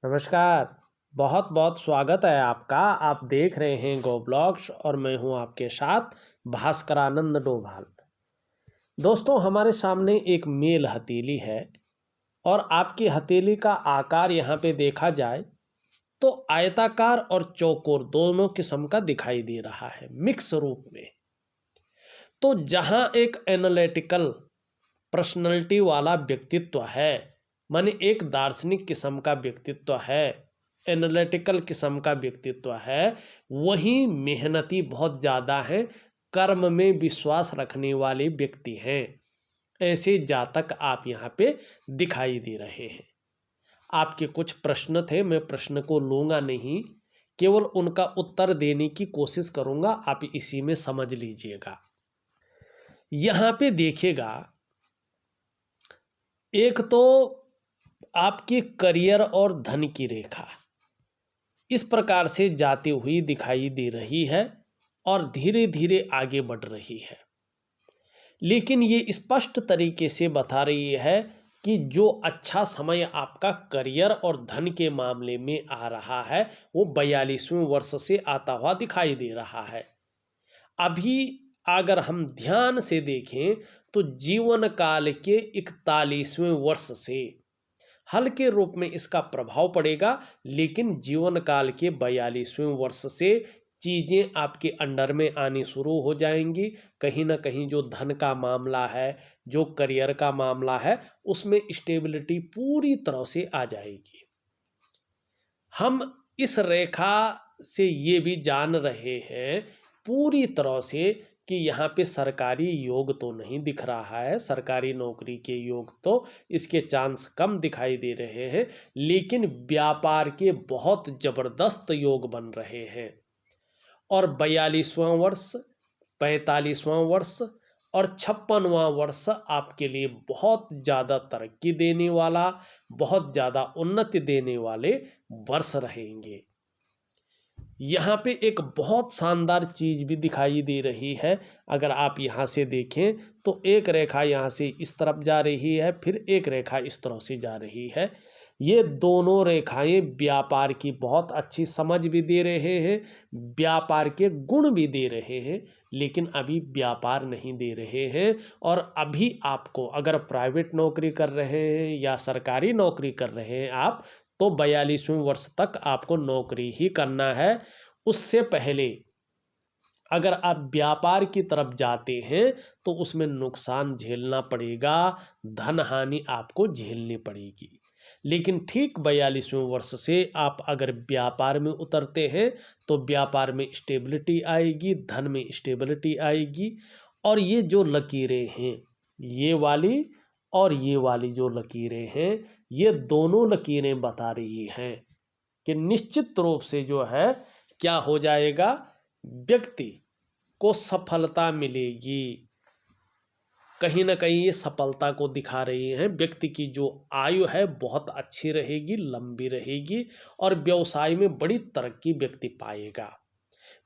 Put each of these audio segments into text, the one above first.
नमस्कार। बहुत बहुत स्वागत है आपका। आप देख रहे हैं गो ब्लॉग्स और मैं हूं आपके साथ भास्करानंद डोभाल। दोस्तों, हमारे सामने एक मेल हथेली है और आपकी हथेली का आकार यहाँ पे देखा जाए तो आयताकार और चौकोर दोनों किस्म का दिखाई दे रहा है मिक्स रूप में। तो जहाँ एक एनालिटिकल पर्सनैलिटी वाला व्यक्तित्व है, माने एक दार्शनिक किस्म का व्यक्तित्व है, एनालिटिकल किस्म का व्यक्तित्व है, वहीं मेहनती बहुत ज़्यादा हैं, कर्म में विश्वास रखने वाले व्यक्ति हैं। ऐसे जातक आप यहाँ पे दिखाई दे रहे हैं। आपके कुछ प्रश्न थे, मैं प्रश्न को लूँगा नहीं, केवल उनका उत्तर देने की कोशिश करूँगा, आप इसी में समझ लीजिएगा। यहाँ पे देखिएगा, एक तो आपकी करियर और धन की रेखा इस प्रकार से जाती हुई दिखाई दे रही है और धीरे धीरे आगे बढ़ रही है, लेकिन ये स्पष्ट तरीके से बता रही है कि जो अच्छा समय आपका करियर और धन के मामले में आ रहा है वो 42वें वर्ष से आता हुआ दिखाई दे रहा है। अभी अगर हम ध्यान से देखें तो जीवन काल के 41वें वर्ष से हल्के रूप में इसका प्रभाव पड़ेगा, लेकिन जीवन काल के 42वें वर्ष से चीज़ें आपके अंडर में आनी शुरू हो जाएंगी। कहीं ना कहीं जो धन का मामला है, जो करियर का मामला है, उसमें स्टेबिलिटी पूरी तरह से आ जाएगी। हम इस रेखा से ये भी जान रहे हैं पूरी तरह से कि यहाँ पे सरकारी योग तो नहीं दिख रहा है, सरकारी नौकरी के योग तो इसके चांस कम दिखाई दे रहे हैं, लेकिन व्यापार के बहुत ज़बरदस्त योग बन रहे हैं। और 42वां वर्ष, 45वां वर्ष और 56वां वर्ष आपके लिए बहुत ज़्यादा तरक्की देने वाला, बहुत ज़्यादा उन्नति देने वाले वर्ष रहेंगे। यहाँ पे एक बहुत शानदार चीज़ भी दिखाई दे रही है। अगर आप यहाँ से देखें तो एक रेखा यहाँ से इस तरफ जा रही है, फिर एक रेखा इस तरफ से जा रही है। ये दोनों रेखाएं व्यापार की बहुत अच्छी समझ भी दे रहे हैं, व्यापार के गुण भी दे रहे हैं, लेकिन अभी व्यापार नहीं दे रहे हैं। और अभी आपको अगर प्राइवेट नौकरी कर रहे हैं या सरकारी नौकरी कर रहे हैं आप, तो 42वें वर्ष तक आपको नौकरी ही करना है। उससे पहले अगर आप व्यापार की तरफ जाते हैं तो उसमें नुकसान झेलना पड़ेगा, धन हानि आपको झेलनी पड़ेगी। लेकिन ठीक 42वें वर्ष से आप अगर व्यापार में उतरते हैं तो व्यापार में स्टेबिलिटी आएगी, धन में स्टेबिलिटी आएगी। और ये जो लकीरें हैं, ये वाली और ये वाली जो लकीरें हैं, ये दोनों लकीरें बता रही हैं कि निश्चित रूप से जो है क्या हो जाएगा, व्यक्ति को सफलता मिलेगी। कहीं ना कहीं ये सफलता को दिखा रही हैं। व्यक्ति की जो आयु है बहुत अच्छी रहेगी, लंबी रहेगी और व्यवसाय में बड़ी तरक्की व्यक्ति पाएगा।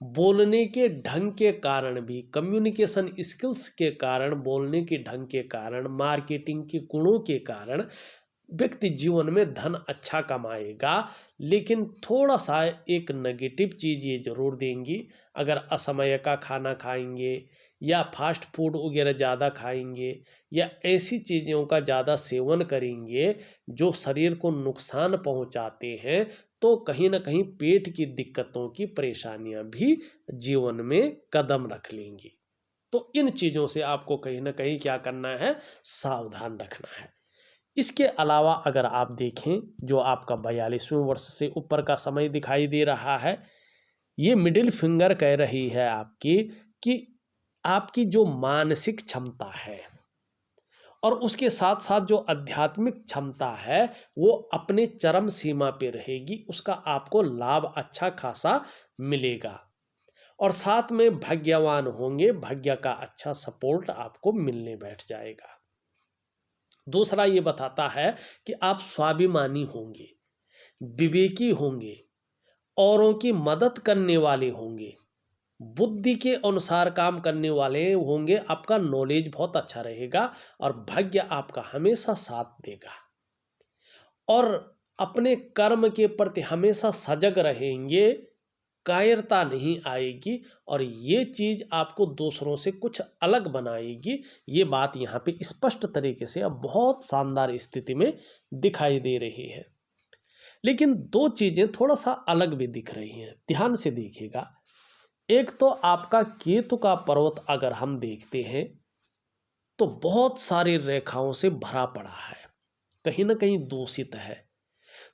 बोलने के ढंग के कारण भी, कम्युनिकेशन स्किल्स के कारण, बोलने के ढंग के कारण, मार्केटिंग के गुणों के कारण व्यक्ति जीवन में धन अच्छा कमाएगा। लेकिन थोड़ा सा एक नेगेटिव चीज़ ये ज़रूर देंगी, अगर असमय का खाना खाएंगे या फास्ट फूड वगैरह ज़्यादा खाएंगे या ऐसी चीज़ों का ज़्यादा सेवन करेंगे जो शरीर को नुकसान पहुंचाते हैं, तो कहीं ना कहीं पेट की दिक्कतों की परेशानियां भी जीवन में कदम रख लेंगी। तो इन चीज़ों से आपको कहीं ना कहीं क्या करना है, सावधान रखना है। इसके अलावा अगर आप देखें, जो आपका 42वें वर्ष से ऊपर का समय दिखाई दे रहा है, ये मिडिल फिंगर कह रही है आपकी कि आपकी जो मानसिक क्षमता है और उसके साथ साथ जो आध्यात्मिक क्षमता है वो अपने चरम सीमा पे रहेगी, उसका आपको लाभ अच्छा खासा मिलेगा। और साथ में भाग्यवान होंगे, भाग्य का अच्छा सपोर्ट आपको मिलने बैठ जाएगा। दूसरा ये बताता है कि आप स्वाभिमानी होंगे, विवेकी होंगे, औरों की मदद करने वाले होंगे, बुद्धि के अनुसार काम करने वाले होंगे, आपका नॉलेज बहुत अच्छा रहेगा और भाग्य आपका हमेशा साथ देगा। और अपने कर्म के प्रति हमेशा सजग रहेंगे, कायरता नहीं आएगी और ये चीज़ आपको दूसरों से कुछ अलग बनाएगी। ये बात यहाँ पे स्पष्ट तरीके से अब बहुत शानदार स्थिति में दिखाई दे रही है। लेकिन दो चीज़ें थोड़ा सा अलग भी दिख रही हैं, ध्यान से देखिएगा। एक तो आपका केतु का पर्वत अगर हम देखते हैं तो बहुत सारी रेखाओं से भरा पड़ा है, कहीं ना कहीं दूषित है।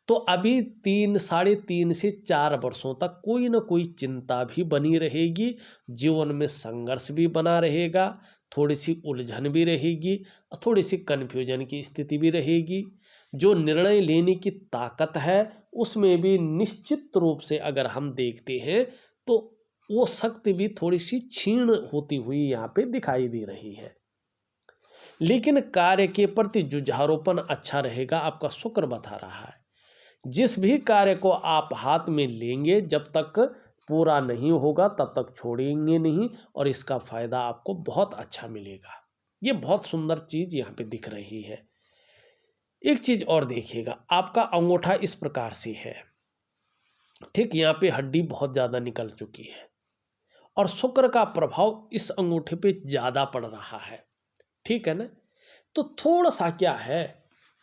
तो अभी 3 साढ़े 3 से 4 वर्षों तक कोई ना कोई चिंता भी बनी रहेगी, जीवन में संघर्ष भी बना रहेगा, थोड़ी सी उलझन भी रहेगी और थोड़ी सी कन्फ्यूजन की स्थिति भी रहेगी। जो निर्णय लेने की ताकत है उसमें भी निश्चित रूप से अगर हम देखते हैं तो वो शक्ति भी थोड़ी सी क्षीण होती हुई यहाँ पे दिखाई दे रही है। लेकिन कार्य के प्रति जुझारूपन अच्छा रहेगा, आपका शुक्र बता रहा है। जिस भी कार्य को आप हाथ में लेंगे जब तक पूरा नहीं होगा तब तक छोड़ेंगे नहीं और इसका फायदा आपको बहुत अच्छा मिलेगा। ये बहुत सुंदर चीज यहाँ पे दिख रही है। एक चीज और देखिएगा, आपका अंगूठा इस प्रकार से है, ठीक, यहाँ पे हड्डी बहुत ज्यादा निकल चुकी है और शुक्र का प्रभाव इस अंगूठे पे ज्यादा पड़ रहा है, ठीक है ना। तो थोड़ा सा क्या है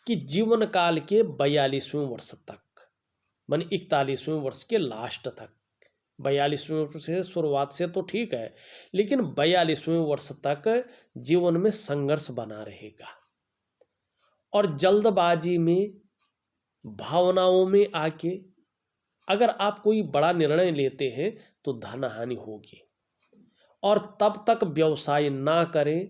कि जीवन काल के 42वें वर्ष तक, मान 41वें वर्ष के लास्ट तक, 42वें वर्ष से शुरुआत से तो ठीक है, लेकिन 42वें वर्ष तक जीवन में संघर्ष बना रहेगा और जल्दबाजी में, भावनाओं में आके अगर आप कोई बड़ा निर्णय लेते हैं तो धन हानि होगी और तब तक व्यवसाय ना करें,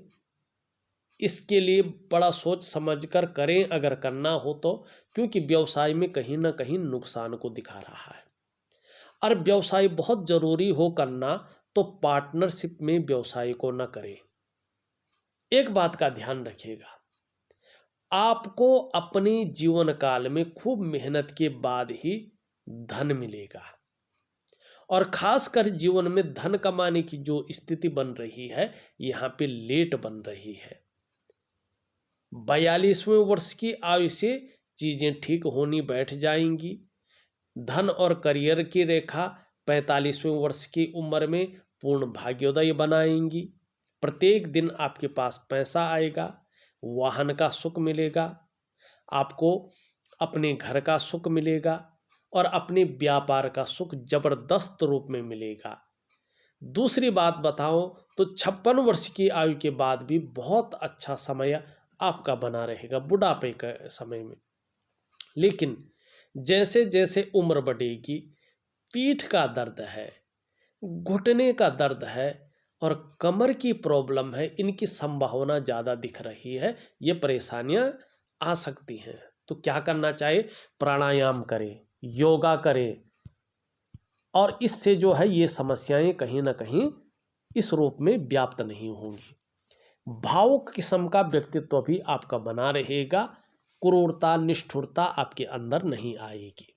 इसके लिए बड़ा सोच समझकर करें अगर करना हो तो, क्योंकि व्यवसाय में कहीं ना कहीं नुकसान को दिखा रहा है। और व्यवसाय बहुत जरूरी हो करना तो पार्टनरशिप में व्यवसाय को न करें। एक बात का ध्यान रखिएगा, आपको अपने जीवन काल में खूब मेहनत के बाद ही धन मिलेगा और खासकर जीवन में धन कमाने की जो स्थिति बन रही है यहाँ पे लेट बन रही है। 42वें वर्ष की आयु से चीजें ठीक होनी बैठ जाएंगी। धन और करियर की रेखा 45वें वर्ष की उम्र में पूर्ण भाग्योदय बनाएंगी। प्रत्येक दिन आपके पास पैसा आएगा, वाहन का सुख मिलेगा, आपको अपने घर का सुख मिलेगा और अपने व्यापार का सुख जबरदस्त रूप में मिलेगा। दूसरी बात बताऊं तो 56 वर्ष की आयु के बाद भी बहुत अच्छा समय आपका बना रहेगा बुढ़ापे के समय में। लेकिन जैसे जैसे उम्र बढ़ेगी, पीठ का दर्द है, घुटने का दर्द है और कमर की प्रॉब्लम है, इनकी संभावना ज़्यादा दिख रही है, ये परेशानियां आ सकती हैं। तो क्या करना चाहिए? प्राणायाम करें, योगा करें और इससे जो है ये समस्याएं कहीं ना कहीं इस रूप में व्याप्त नहीं होंगी। भावुक किस्म का व्यक्तित्व भी आपका बना रहेगा, क्रूरता निष्ठुरता आपके अंदर नहीं आएगी।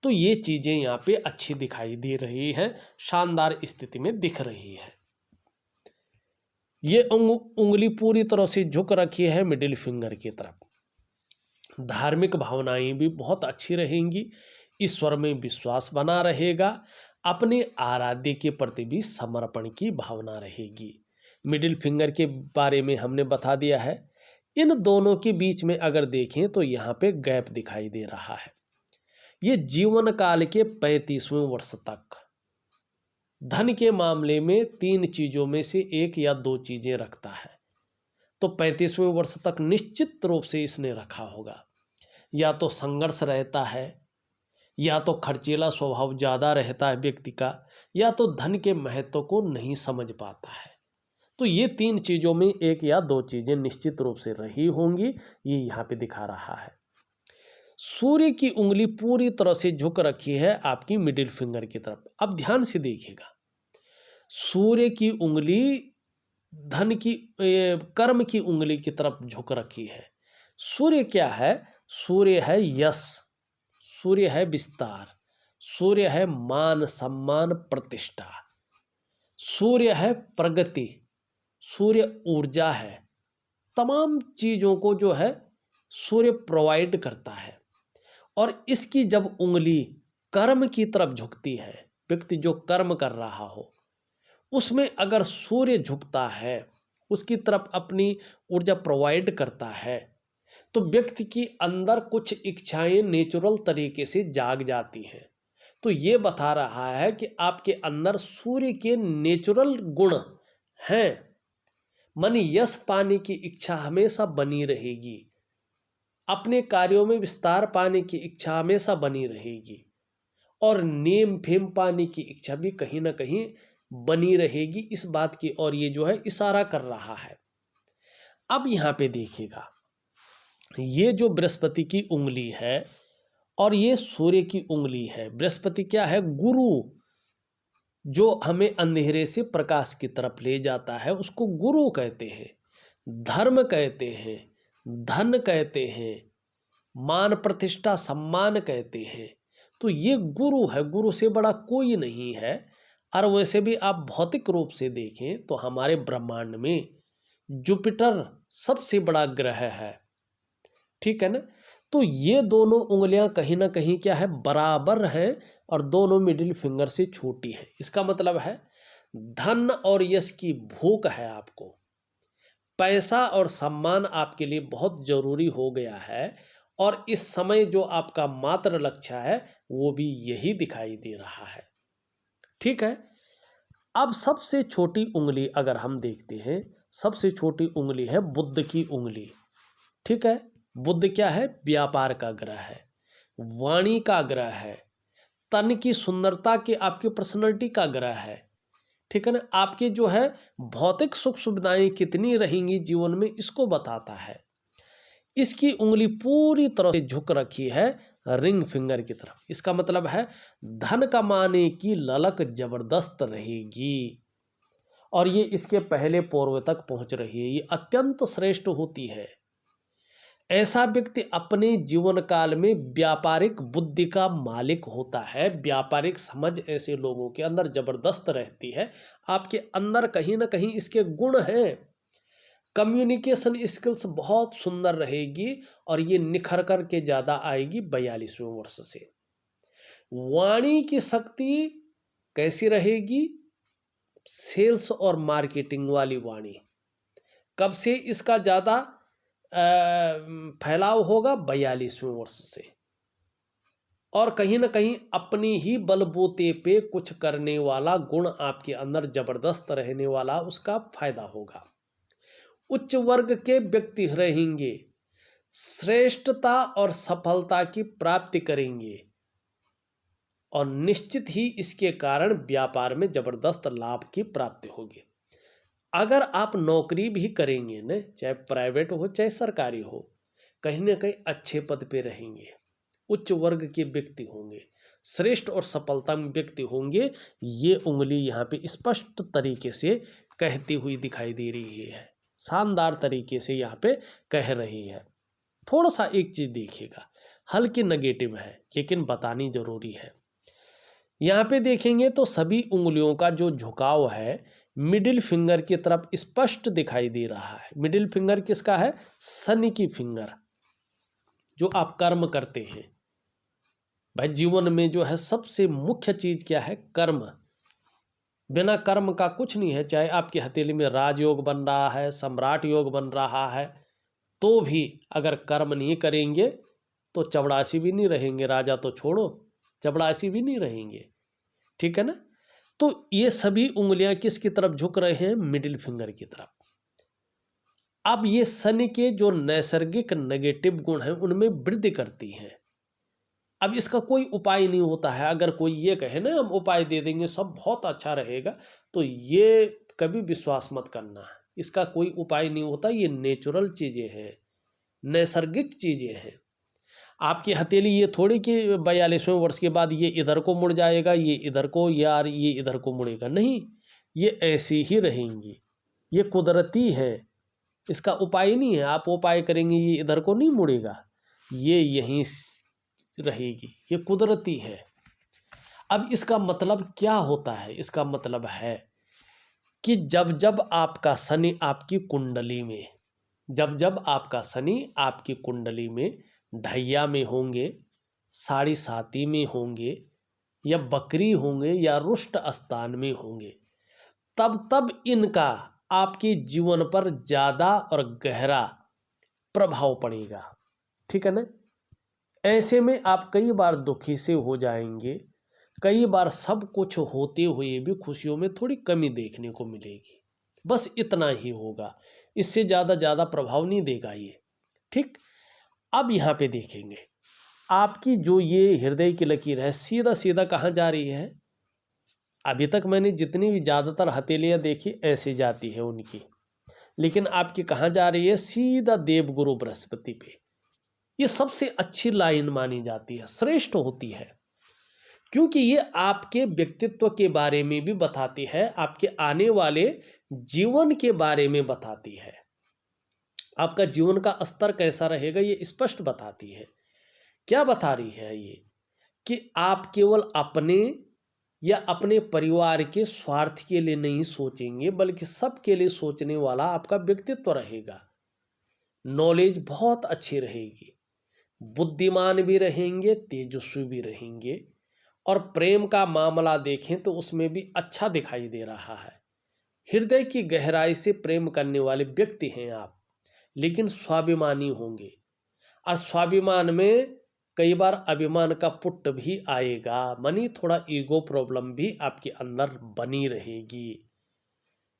तो ये चीजें यहाँ पे अच्छी दिखाई दे रही है, शानदार स्थिति में दिख रही है। ये उंगली पूरी तरह से झुक रखी है मिडिल फिंगर की तरफ। धार्मिक भावनाएं भी बहुत अच्छी रहेंगी, ईश्वर में विश्वास बना रहेगा, अपने आराध्य के प्रति भी समर्पण की भावना रहेगी। मिडिल फिंगर के बारे में हमने बता दिया है। इन दोनों के बीच में अगर देखें तो यहाँ पे गैप दिखाई दे रहा है। ये जीवन काल के 35वें वर्ष तक धन के मामले में 3 चीजों में से 1 या 2 चीजें रखता है। तो 35वें वर्ष तक निश्चित रूप से इसने रखा होगा। या तो संघर्ष रहता है, या तो खर्चीला स्वभाव ज़्यादा रहता है व्यक्ति का, या तो धन के महत्व को नहीं समझ पाता है। तो ये 3 चीज़ों में 1 या 2 चीज़ें निश्चित रूप से रही होंगी, ये यहाँ पे दिखा रहा है। सूर्य की उंगली पूरी तरह से झुक रखी है आपकी मिडिल फिंगर की तरफ। अब ध्यान से देखिएगा, सूर्य की उंगली धन की कर्म की उंगली की तरफ झुक रखी है। सूर्य क्या है? सूर्य है यश, सूर्य है विस्तार, सूर्य है मान सम्मान प्रतिष्ठा, सूर्य है प्रगति, सूर्य ऊर्जा है। तमाम चीज़ों को जो है सूर्य प्रोवाइड करता है और इसकी जब उंगली कर्म की तरफ झुकती है, व्यक्ति जो कर्म कर रहा हो उसमें अगर सूर्य झुकता है, उसकी तरफ अपनी ऊर्जा प्रोवाइड करता है, तो व्यक्ति की अंदर कुछ इच्छाएं नेचुरल तरीके से जाग जाती हैं। तो ये बता रहा है कि आपके अंदर सूर्य के नेचुरल गुण हैं। मन यश पाने की इच्छा हमेशा बनी रहेगी, अपने कार्यों में विस्तार पाने की इच्छा हमेशा बनी रहेगी, और नेम फेम पाने की इच्छा भी कहीं ना कहीं बनी रहेगी। इस बात की और ये जो है इशारा कर रहा है। अब यहाँ पे देखिएगा, ये जो बृहस्पति की उंगली है और ये सूर्य की उंगली है। बृहस्पति क्या है? गुरु, जो हमें अंधेरे से प्रकाश की तरफ ले जाता है, उसको गुरु कहते हैं, धर्म कहते हैं, धन कहते हैं, मान प्रतिष्ठा सम्मान कहते हैं। तो ये गुरु है, गुरु से बड़ा कोई नहीं है। और वैसे भी आप भौतिक रूप से देखें तो हमारे ब्रह्मांड में जुपिटर सबसे बड़ा ग्रह है, ठीक है ना। तो ये दोनों उंगलियां कहीं ना कहीं क्या है, बराबर हैं, और दोनों मिडिल फिंगर से छोटी है। इसका मतलब है धन और यश की भूख है आपको, पैसा और सम्मान आपके लिए बहुत जरूरी हो गया है, और इस समय जो आपका मात्र लक्ष्य है वो भी यही दिखाई दे रहा है, ठीक है। अब सबसे छोटी उंगली अगर हम देखते हैं, सबसे छोटी उंगली है बुध की उंगली, ठीक है। बुध क्या है? व्यापार का ग्रह है, वाणी का ग्रह है, तन की सुंदरता के, आपकी पर्सनैलिटी का ग्रह है, ठीक है ना। आपके जो है भौतिक सुख सुविधाएं कितनी रहेंगी जीवन में, इसको बताता है। इसकी उंगली पूरी तरह से झुक रखी है रिंग फिंगर की तरफ। इसका मतलब है धन कमाने की ललक जबरदस्त रहेगी, और ये इसके पहले पूर्व तक पहुंच रही है। ये अत्यंत श्रेष्ठ होती है। ऐसा व्यक्ति अपने जीवन काल में व्यापारिक बुद्धि का मालिक होता है। व्यापारिक समझ ऐसे लोगों के अंदर जबरदस्त रहती है। आपके अंदर कहीं ना कहीं इसके गुण हैं। कम्युनिकेशन स्किल्स बहुत सुंदर रहेगी, और ये निखर कर के ज़्यादा आएगी 42वें वर्ष से। वाणी की शक्ति कैसी रहेगी? सेल्स और मार्केटिंग वाली वाणी। कब से इसका ज़्यादा फैलाव होगा? 42वें वर्ष से। और कहीं ना कहीं अपनी ही बलबूते पे कुछ करने वाला गुण आपके अंदर जबरदस्त रहने वाला, उसका फायदा होगा। उच्च वर्ग के व्यक्ति रहेंगे, श्रेष्ठता और सफलता की प्राप्ति करेंगे, और निश्चित ही इसके कारण व्यापार में जबरदस्त लाभ की प्राप्ति होगी। अगर आप नौकरी भी करेंगे न, चाहे प्राइवेट हो चाहे सरकारी हो, कहीं ना कहीं अच्छे पद पे रहेंगे, उच्च वर्ग के व्यक्ति होंगे, श्रेष्ठ और सफलता में व्यक्ति होंगे। ये उंगली यहाँ पे स्पष्ट तरीके से कहती हुई दिखाई दे रही है, शानदार तरीके से यहाँ पे कह रही है। थोड़ा सा एक चीज देखिएगा, हल्की नेगेटिव है लेकिन बतानी जरूरी है। यहाँ पे देखेंगे तो सभी उंगलियों का जो झुकाव है मिडिल फिंगर की तरफ स्पष्ट दिखाई दे रहा है। मिडिल फिंगर किसका है? शनि की फिंगर। जो आप कर्म करते हैं भाई, जीवन में जो है सबसे मुख्य चीज क्या है? कर्म। बिना कर्म का कुछ नहीं है। चाहे आपकी हथेली में राजयोग बन रहा है, सम्राट योग बन रहा है, तो भी अगर कर्म नहीं करेंगे तो चपड़ासी भी नहीं रहेंगे। राजा तो छोड़ो, चपड़ासी भी नहीं रहेंगे, ठीक है ना। तो ये सभी उंगलियां किसकी तरफ झुक रहे हैं? मिडिल फिंगर की तरफ। अब ये शनि के जो नैसर्गिक नेगेटिव गुण हैं उनमें वृद्धि करती हैं। अब इसका कोई उपाय नहीं होता है। अगर कोई ये कहे ना हम उपाय दे देंगे सब बहुत अच्छा रहेगा, तो ये कभी विश्वास मत करना है। इसका कोई उपाय नहीं होता। ये नेचुरल चीज़ें हैं, नैसर्गिक चीज़ें हैं। आपकी हथेली ये थोड़ी कि 42वें वर्ष के बाद ये इधर को मुड़ जाएगा, ये इधर को, यार ये इधर को मुड़ेगा, नहीं। ये ऐसी ही रहेंगी। ये कुदरती है, इसका उपाय नहीं है। आप उपाय करेंगे ये इधर को नहीं मुड़ेगा, ये यहीं रहेगी, ये कुदरती है। अब इसका मतलब क्या होता है? इसका मतलब है कि जब जब आपका शनि आपकी कुंडली में, जब जब आपका शनि आपकी कुंडली में ढैया में होंगे, साढ़े साती में होंगे या बकरी होंगे या रुष्ट स्थान में होंगे, तब तब इनका आपके जीवन पर ज़्यादा और गहरा प्रभाव पड़ेगा। ठीक है ना। ऐसे में आप कई बार दुखी से हो जाएंगे, कई बार सब कुछ होते हुए भी खुशियों में थोड़ी कमी देखने को मिलेगी। बस इतना ही होगा, इससे ज़्यादा प्रभाव नहीं देगा ये। ठीक। अब यहाँ पे देखेंगे आपकी जो ये हृदय की लकीर है सीधा सीधा कहाँ जा रही है। अभी तक मैंने जितनी भी ज़्यादातर हथेलियाँ देखी ऐसे जाती है उनकी, लेकिन आपकी कहाँ जा रही है, सीधा देवगुरु बृहस्पति पे। ये सबसे अच्छी लाइन मानी जाती है, श्रेष्ठ होती है, क्योंकि ये आपके व्यक्तित्व के बारे में भी बताती है, आपके आने वाले जीवन के बारे में बताती है, आपका जीवन का स्तर कैसा रहेगा ये स्पष्ट बताती है। क्या बता रही है ये, कि आप केवल अपने या अपने परिवार के स्वार्थ के लिए नहीं सोचेंगे, बल्कि सबके लिए सोचने वाला आपका व्यक्तित्व रहेगा। नॉलेज बहुत अच्छी रहेगी, बुद्धिमान भी रहेंगे, तेजस्वी भी रहेंगे, और प्रेम का मामला देखें तो उसमें भी अच्छा दिखाई दे रहा है। हृदय की गहराई से प्रेम करने वाले व्यक्ति हैं आप, लेकिन स्वाभिमानी होंगे, और स्वाभिमान में कई बार अभिमान का पुट भी आएगा, मानी थोड़ा ईगो प्रॉब्लम भी आपके अंदर बनी रहेगी।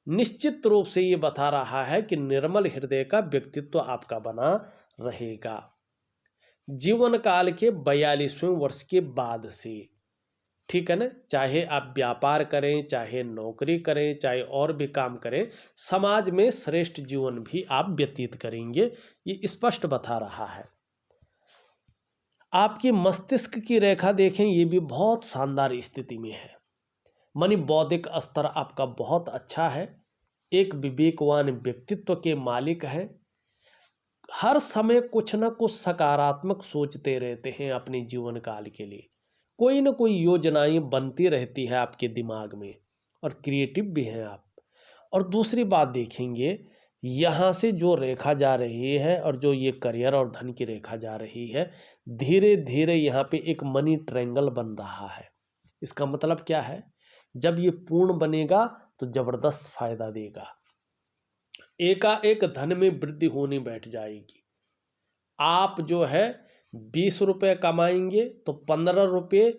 निश्चित रूप से ये बता रहा है कि निर्मल हृदय का व्यक्तित्व आपका बना रहेगा जीवन काल के 42वें वर्ष के बाद से। ठीक है ना। चाहे आप व्यापार करें, चाहे नौकरी करें, चाहे और भी काम करें, समाज में श्रेष्ठ जीवन भी आप व्यतीत करेंगे, ये स्पष्ट बता रहा है। आपकी मस्तिष्क की रेखा देखें, ये भी बहुत शानदार स्थिति में है, मानी बौद्धिक स्तर आपका बहुत अच्छा है, एक विवेकवान व्यक्तित्व के मालिक हैं, हर समय कुछ ना कुछ सकारात्मक सोचते रहते हैं अपने जीवन काल के लिए, कोई ना कोई योजनाएं बनती रहती है आपके दिमाग में, और क्रिएटिव भी हैं आप। और दूसरी बात देखेंगे, यहाँ से जो रेखा जा रही है और जो ये करियर और धन की रेखा जा रही है, धीरे धीरे यहाँ पे एक मनी ट्रायंगल बन रहा है। इसका मतलब क्या है, जब ये पूर्ण बनेगा तो जबरदस्त फायदा देगा, एकाएक धन में वृद्धि होने बैठ जाएगी। आप जो है 20 रुपये कमाएंगे तो 15 रुपये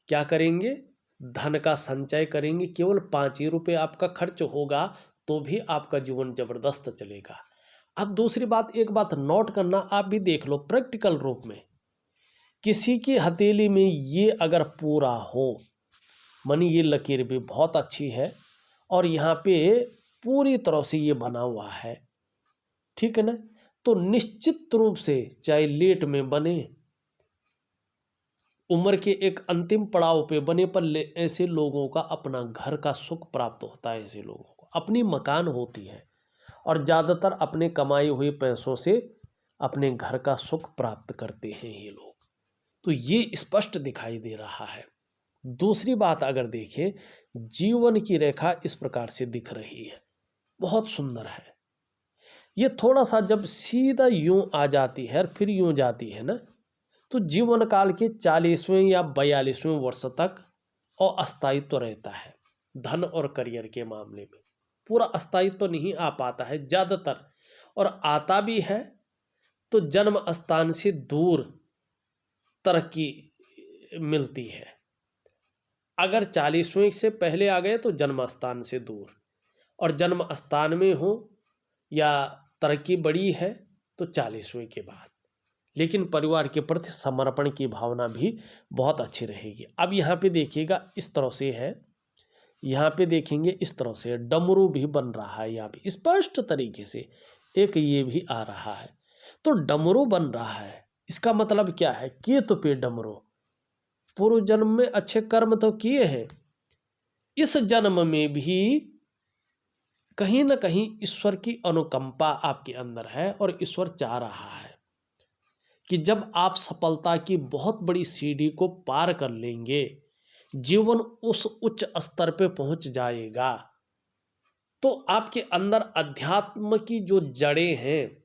क्या करेंगे, धन का संचय करेंगे, केवल 5 ही रुपये आपका खर्च होगा तो भी आपका जीवन जबरदस्त चलेगा। अब दूसरी बात, एक बात नोट करना, आप भी देख लो प्रैक्टिकल रूप में, किसी की हथेली में ये अगर पूरा हो, मानी ये लकीर भी बहुत अच्छी है और यहाँ पे पूरी तरह से ये बना हुआ है, ठीक है ना, तो निश्चित रूप से चाहे लेट में बने, उम्र के एक अंतिम पड़ाव पे बने, पर ऐसे लोगों का अपना घर का सुख प्राप्त होता है, ऐसे लोगों को अपनी मकान होती है, और ज़्यादातर अपने कमाए हुए पैसों से अपने घर का सुख प्राप्त करते हैं ये लोग, तो ये स्पष्ट दिखाई दे रहा है। दूसरी बात अगर देखें, जीवन की रेखा इस प्रकार से दिख रही है, बहुत सुंदर है। ये थोड़ा सा जब सीधा यूं आ जाती है और फिर यूं जाती है ना, तो जीवन काल के 40वें या 42वें वर्ष तक अस्थायित्व रहता है। धन और करियर के मामले में पूरा अस्थायित्व नहीं आ पाता है ज़्यादातर, और आता भी है तो जन्म स्थान से दूर तरक्की मिलती है। अगर 40वें से पहले आ गए तो जन्म स्थान से दूर, और जन्म स्थान में हो या तरक्की बड़ी है तो 40वें के बाद, लेकिन परिवार के प्रति समर्पण की भावना भी बहुत अच्छी रहेगी। अब यहाँ पे देखिएगा इस तरह से है, यहाँ पे देखेंगे इस तरह से डमरू भी बन रहा है, यहाँ पे स्पष्ट तरीके से एक ये भी आ रहा है, तो डमरू बन रहा है, इसका मतलब क्या है, केतु पे डमरू, पूर्व जन्म में अच्छे कर्म तो किए हैं, इस जन्म में भी कहीं ना कहीं ईश्वर की अनुकंपा आपके अंदर है, और ईश्वर चाह रहा है कि जब आप सफलता की बहुत बड़ी सीढ़ी को पार कर लेंगे, जीवन उस उच्च स्तर पे पहुंच जाएगा, तो आपके अंदर अध्यात्म की जो जड़ें हैं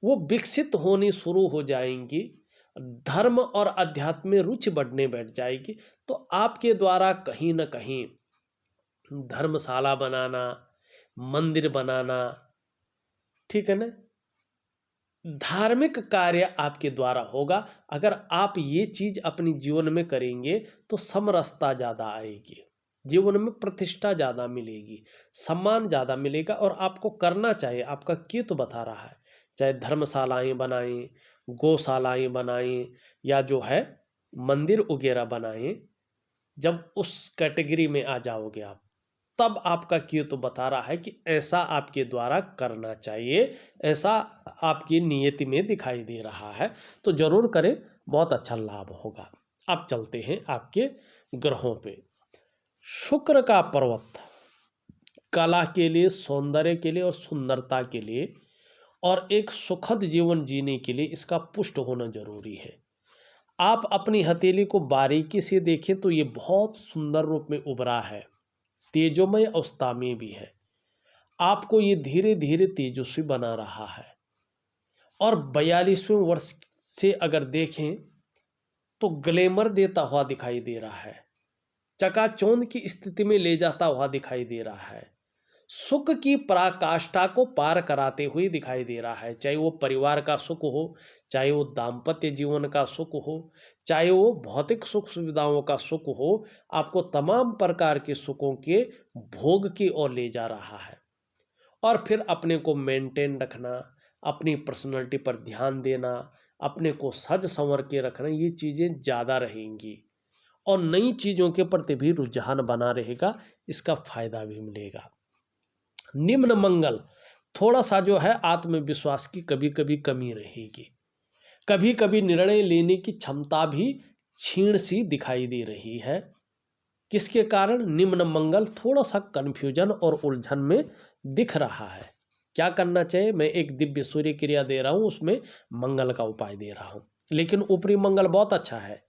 वो विकसित होनी शुरू हो जाएंगी, धर्म और अध्यात्म में रुचि बढ़ने बैठ जाएगी, तो आपके द्वारा कहीं न कहीं धर्मशाला बनाना, मंदिर बनाना, ठीक है ना, धार्मिक कार्य आपके द्वारा होगा। अगर आप ये चीज अपनी जीवन में करेंगे तो समरसता ज्यादा आएगी, जीवन में प्रतिष्ठा ज्यादा मिलेगी, सम्मान ज्यादा मिलेगा। और आपको करना चाहिए, आपका केतु बता रहा है, चाहे धर्मशालाएं बनाएं, गौशालाएं बनाएं, या जो है मंदिर वगैरह बनाएं। जब उस कैटेगरी में आ जाओगे आप, तब आपका क्यों तो बता रहा है कि ऐसा आपके द्वारा करना चाहिए, ऐसा आपकी नियति में दिखाई दे रहा है, तो जरूर करें, बहुत अच्छा लाभ होगा। अब चलते हैं आपके ग्रहों पे। शुक्र का पर्वत कला के लिए, सौंदर्य के लिए और सुंदरता के लिए और एक सुखद जीवन जीने के लिए इसका पुष्ट होना जरूरी है। आप अपनी हथेली को बारीकी से देखें तो ये बहुत सुंदर रूप में उभरा है, तेजोमय अवस्था में भी है। आपको ये धीरे धीरे तेजस्वी बना रहा है। और 42वें वर्ष से अगर देखें तो ग्लैमर देता हुआ दिखाई दे रहा है, चकाचौंध की स्थिति में ले जाता हुआ दिखाई दे रहा है, सुख की पराकाष्ठा को पार कराते हुए दिखाई दे रहा है। चाहे वो परिवार का सुख हो, चाहे वो दाम्पत्य जीवन का सुख हो, चाहे वो भौतिक सुख सुविधाओं का सुख हो, आपको तमाम प्रकार के सुखों के भोग की ओर ले जा रहा है। और फिर अपने को मेंटेन रखना, अपनी पर्सनैलिटी पर ध्यान देना, अपने को सज संवर के रखना, ये चीज़ें ज़्यादा रहेंगी। और नई चीज़ों के प्रति भी रुझान बना रहेगा, इसका फायदा भी मिलेगा। निम्न मंगल, थोड़ा सा जो है आत्मविश्वास की कभी कभी कमी रहेगी, कभी कभी निर्णय लेने की क्षमता भी क्षीण सी दिखाई दे रही है। किसके कारण? निम्न मंगल थोड़ा सा कन्फ्यूजन और उलझन में दिख रहा है। क्या करना चाहिए? मैं एक दिव्य सूर्य क्रिया दे रहा हूं, उसमें मंगल का उपाय दे रहा हूं, लेकिन ऊपरी मंगल बहुत अच्छा है।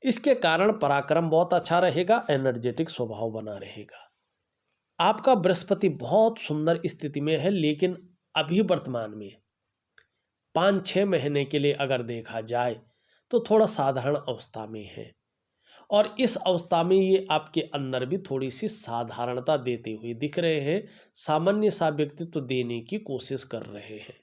इसके कारण पराक्रम बहुत अच्छा रहेगा, एनर्जेटिक स्वभाव बना रहेगा। आपका बृहस्पति बहुत सुंदर स्थिति में है, लेकिन अभी वर्तमान में 5-6 महीने के लिए अगर देखा जाए तो थोड़ा साधारण अवस्था में है। और इस अवस्था में ये आपके अंदर भी थोड़ी सी साधारणता देते हुए दिख रहे हैं, सामान्य सा व्यक्तित्व देने की कोशिश कर रहे हैं।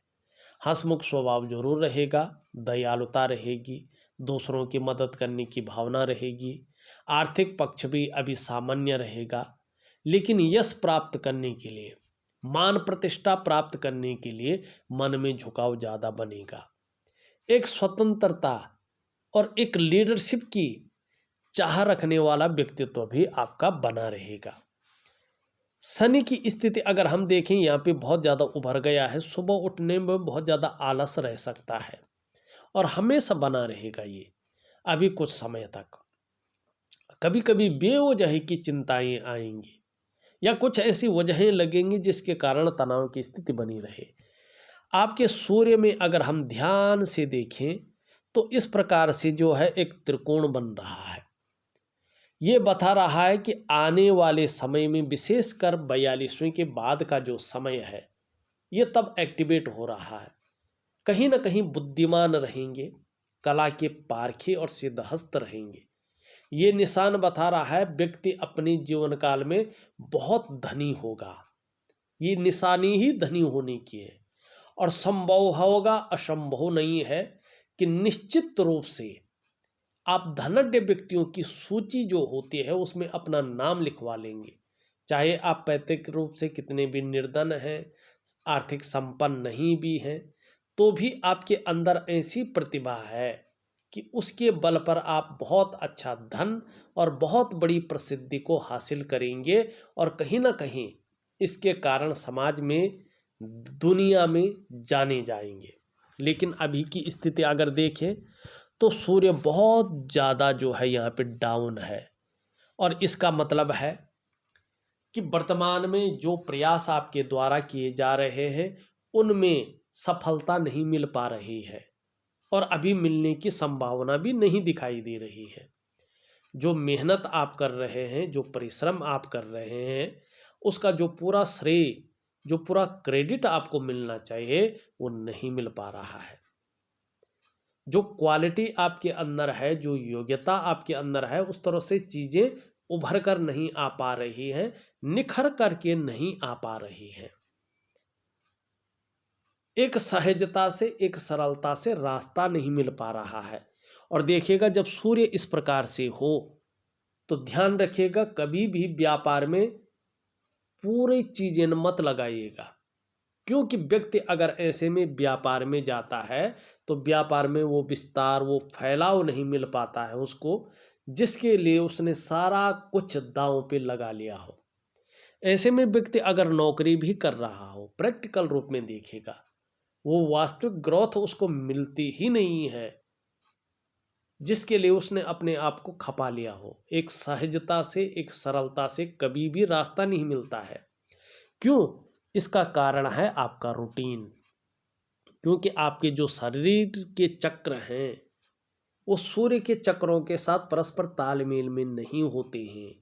हंसमुख स्वभाव जरूर रहेगा, दयालुता रहेगी, दूसरों की मदद करने की भावना रहेगी। आर्थिक पक्ष भी अभी सामान्य रहेगा, लेकिन यश प्राप्त करने के लिए, मान प्रतिष्ठा प्राप्त करने के लिए मन में झुकाव ज़्यादा बनेगा। एक स्वतंत्रता और एक लीडरशिप की चाह रखने वाला व्यक्तित्व भी आपका बना रहेगा। शनि की स्थिति अगर हम देखें, यहाँ पे बहुत ज़्यादा उभर गया है, सुबह उठने में बहुत ज़्यादा आलस रह सकता है और हमेशा बना रहेगा ये अभी कुछ समय तक। कभी कभी बेवजह की चिंताएं आएंगी या कुछ ऐसी वजहें लगेंगी जिसके कारण तनाव की स्थिति बनी रहे। आपके सूर्य में अगर हम ध्यान से देखें तो इस प्रकार से जो है एक त्रिकोण बन रहा है। ये बता रहा है कि आने वाले समय में, विशेषकर 42वें के बाद का जो समय है, ये तब एक्टिवेट हो रहा है। कहीं ना कहीं बुद्धिमान रहेंगे, कला के पारखी और सिद्धहस्त रहेंगे। ये निशान बता रहा है व्यक्ति अपने जीवन काल में बहुत धनी होगा। ये निशानी ही धनी होने की है और संभव होगा, असंभव नहीं है कि निश्चित रूप से आप धनाढ्य व्यक्तियों की सूची जो होती है उसमें अपना नाम लिखवा लेंगे। चाहे आप पैतृक रूप से कितने भी निर्धन हैं, आर्थिक संपन्न नहीं भी हैं, तो भी आपके अंदर ऐसी प्रतिभा है कि उसके बल पर आप बहुत अच्छा धन और बहुत बड़ी प्रसिद्धि को हासिल करेंगे और कहीं ना कहीं इसके कारण समाज में, दुनिया में जाने जाएंगे। लेकिन अभी की स्थिति अगर देखें तो सूर्य बहुत ज़्यादा जो है यहाँ पे डाउन है और इसका मतलब है कि वर्तमान में जो प्रयास आपके द्वारा किए जा रहे हैं उनमें सफलता नहीं मिल पा रही है और अभी मिलने की संभावना भी नहीं दिखाई दे रही है। जो मेहनत आप कर रहे हैं, जो परिश्रम आप कर रहे हैं, उसका जो पूरा श्रेय, जो पूरा क्रेडिट आपको मिलना चाहिए, वो नहीं मिल पा रहा है। जो क्वालिटी आपके अंदर है, जो योग्यता आपके अंदर है, उस तरह से चीज़ें उभर कर नहीं आ पा रही हैं, निखर करके नहीं आ पा रही हैं। एक सहजता से, एक सरलता से रास्ता नहीं मिल पा रहा है। और देखिएगा, जब सूर्य इस प्रकार से हो तो ध्यान रखिएगा, कभी भी व्यापार में पूरी चीजें मत लगाइएगा, क्योंकि व्यक्ति अगर ऐसे में व्यापार में जाता है तो व्यापार में वो विस्तार, वो फैलाव नहीं मिल पाता है उसको, जिसके लिए उसने सारा कुछ दांव पे लगा लिया हो। ऐसे में व्यक्ति अगर नौकरी भी कर रहा हो, प्रैक्टिकल रूप में देखेगा, वो वास्तविक ग्रोथ उसको मिलती ही नहीं है, जिसके लिए उसने अपने आप को खपा लिया हो। एक सहजता से, एक सरलता से कभी भी रास्ता नहीं मिलता है। क्यों? इसका कारण है आपका रूटीन। क्योंकि आपके जो शरीर के चक्र हैं वो सूर्य के चक्रों के साथ परस्पर तालमेल में नहीं होते हैं,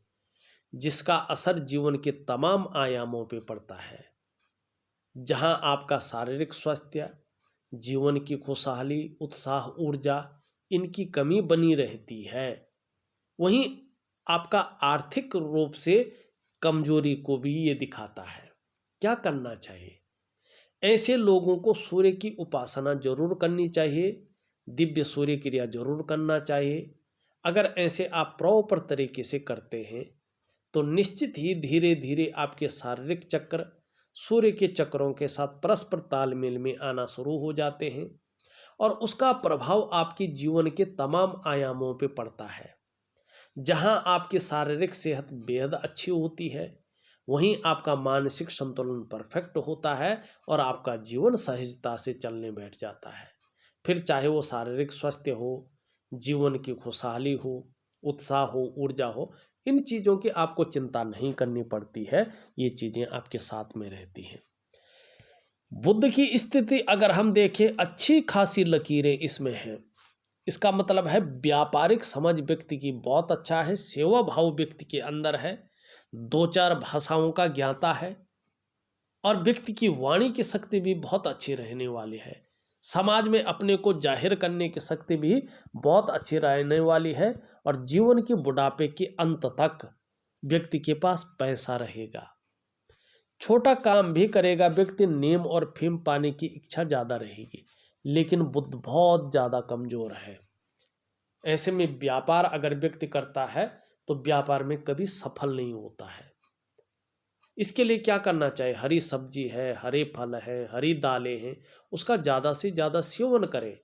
जिसका असर जीवन के तमाम आयामों पे पड़ता है। जहां आपका शारीरिक स्वास्थ्य, जीवन की खुशहाली, उत्साह, ऊर्जा, इनकी कमी बनी रहती है, वहीं आपका आर्थिक रूप से कमजोरी को भी ये दिखाता है। क्या करना चाहिए? ऐसे लोगों को सूर्य की उपासना जरूर करनी चाहिए, दिव्य सूर्य क्रिया जरूर करना चाहिए। अगर ऐसे आप प्रॉपर तरीके से करते हैं तो निश्चित ही धीरे धीरे आपके शारीरिक चक्र सूर्य के चक्रों के साथ परस्पर तालमेल में आना शुरू हो जाते हैं और उसका प्रभाव आपके जीवन के तमाम आयामों पे पड़ता है। जहां आपकी शारीरिक सेहत बेहद अच्छी होती है, वहीं आपका मानसिक संतुलन परफेक्ट होता है और आपका जीवन सहजता से चलने बैठ जाता है। फिर चाहे वो शारीरिक स्वास्थ्य हो, जीवन की खुशहाली हो, उत्साह हो, ऊर्जा हो, इन चीज़ों की आपको चिंता नहीं करनी पड़ती है, ये चीज़ें आपके साथ में रहती हैं। बुध की स्थिति अगर हम देखें, अच्छी खासी लकीरें इसमें हैं। इसका मतलब है व्यापारिक समझ व्यक्ति की बहुत अच्छा है, सेवा भाव व्यक्ति के अंदर है, दो चार भाषाओं का ज्ञाता है और व्यक्ति की वाणी की शक्ति भी बहुत अच्छी रहने वाली है। समाज में अपने को जाहिर करने की शक्ति भी बहुत अच्छी रहने वाली है और जीवन के बुढ़ापे के अंत तक व्यक्ति के पास पैसा रहेगा। छोटा काम भी करेगा व्यक्ति, नेम और फेम पाने की इच्छा ज़्यादा रहेगी, लेकिन बुद्ध बहुत ज़्यादा कमज़ोर है। ऐसे में व्यापार अगर व्यक्ति करता है तो व्यापार में कभी सफल नहीं होता है। इसके लिए क्या करना चाहिए? हरी सब्जी है, हरे फल है, हरी दालें हैं, उसका ज़्यादा से ज़्यादा सेवन करें।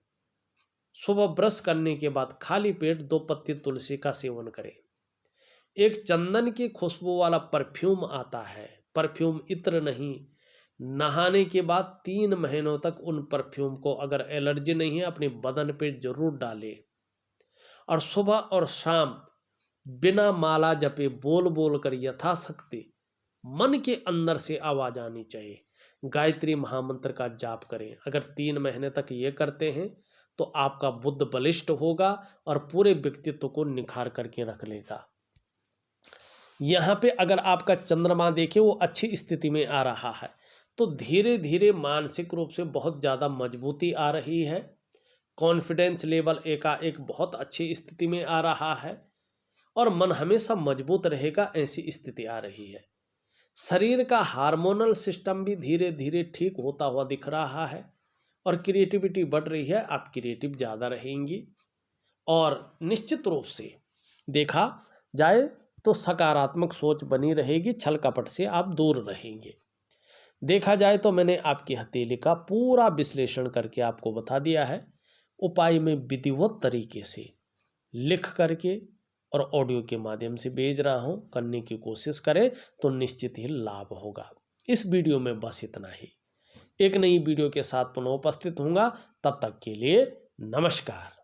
सुबह ब्रश करने के बाद खाली पेट 2 पत्ती तुलसी का सेवन करें। एक चंदन की खुशबू वाला परफ्यूम आता है, परफ्यूम इत्र नहीं, नहाने के बाद 3 महीनों तक उन परफ्यूम को, अगर एलर्जी नहीं है, अपने बदन पे जरूर डालें और सुबह और शाम बिना माला जपे बोल बोल कर यथाशक्ति मन के अंदर से आवाज आनी चाहिए, गायत्री महामंत्र का जाप करें। अगर 3 महीने तक ये करते हैं तो आपका बुद्ध बलिष्ठ होगा और पूरे व्यक्तित्व को निखार करके रख लेगा। यहाँ पे अगर आपका चंद्रमा देखें, वो अच्छी स्थिति में आ रहा है, तो धीरे धीरे मानसिक रूप से बहुत ज़्यादा मजबूती आ रही है, कॉन्फिडेंस लेवल एकाएक बहुत अच्छी स्थिति में आ रहा है और मन हमेशा मजबूत रहेगा, ऐसी स्थिति आ रही है। शरीर का हार्मोनल सिस्टम भी धीरे धीरे ठीक होता हुआ दिख रहा है और क्रिएटिविटी बढ़ रही है, आप क्रिएटिव ज़्यादा रहेंगी और निश्चित रूप से देखा जाए तो सकारात्मक सोच बनी रहेगी, छल कपट से आप दूर रहेंगे। देखा जाए तो मैंने आपकी हथेली का पूरा विश्लेषण करके आपको बता दिया है। उपाय में विधिवत तरीके से लिख करके और ऑडियो के माध्यम से भेज रहा हूं, करने की कोशिश करें तो निश्चित ही लाभ होगा। इस वीडियो में बस इतना ही। एक नई वीडियो के साथ पुनः उपस्थित होऊंगा, तब तक के लिए नमस्कार।